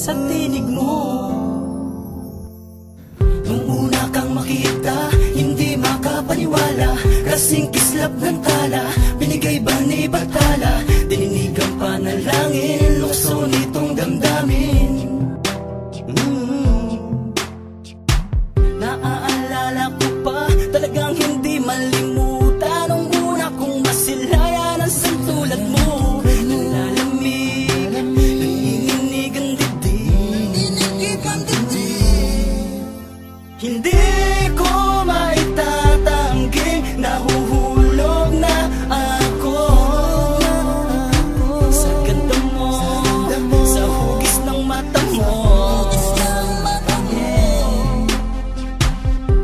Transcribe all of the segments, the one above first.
sa tinig mo. Nung una kang makita, hindi makapaniwala, kasing kislap ng tala, binigay ba ni Bathala? Dininig ang panalangin, lukso nitong damdamin. Naaalala ko pa, talagang hindi malimutan, nung una kong masilayan ang santulad mo. Nalalamig, nanginginig ang dibdib, hindi ko maitatanggi, nahuhulog na ako sa ganda mo, sa hugis ng mata mo.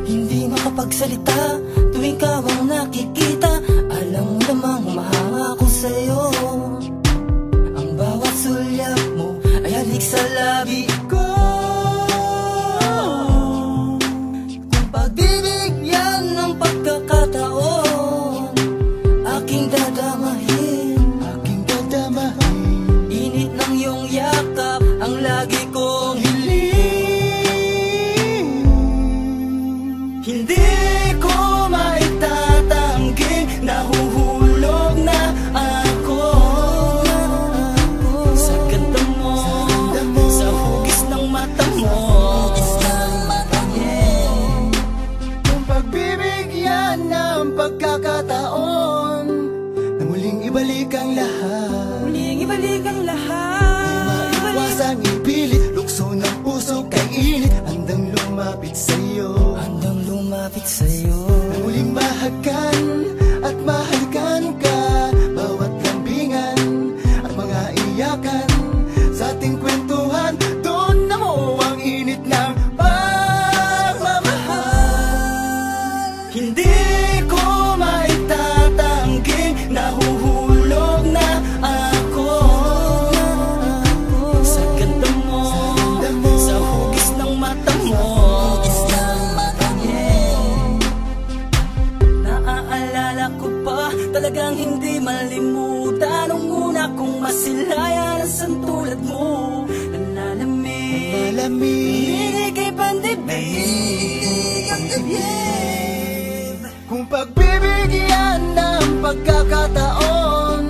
Hindi makapagsalita tuwing ikaw ang nakikita, alam mo namang humahanga ako sa'yo. Ang bawat sulyap mo ay halik sa labi ko. Kung pagbibigyan ng pagkakataon, aking dadamahin, init ng iyong yakap ang lagi kong hiling. Hindi ko maitatanggi, nahuhulog na ako sa ganda mo, sa hugis ng mata mo. Kung pagbibigyan ng pagkakataon na muling ibalik ang lahat, Muling ibalik ang lahat, maiwasang ipilit, lukso ng puso kay init, handang lumapit sa'yo, handang lumapit sa'yo. na muling mahagkan at mahalikan ka. Bawat lambingan at mga iyakan sa ating kwentuhan, doon na mo ang init ng pagmamahal. Hindi ko maitatanggi, nahuhulog na ako sa ganda mo, sa hugis ng mata mo. Naaalala ko pa, talagang hindi malimutan, nung una kong masilayan ang santulad mo. Nalalamig, Malamig kay pandibig. kung pagbibigyan ng pagkakataon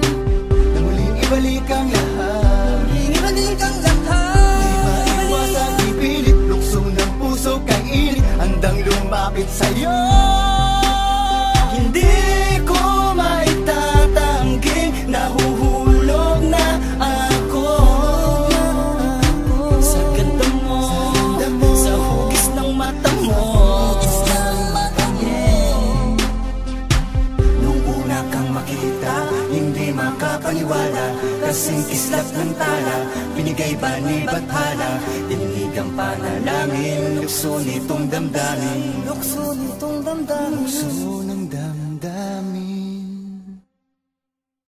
na muling ibalik ang lahat, Ibalik ang lahat, maiwasang ipilit, lukso ng puso kay init, handang lumapit sa'yo. hindi ko maitatanggi, nahuhulog na ako sa ganda mo, sa hugis ng mata mo. Nung una kang makita, hindi makapaniwala, kasing kislap ng tala, binigay ba ni Bathala? Dininig ang panalangin, lukso nitong damdamin. Lukso nitong damdamin. Lukso ng damdamin.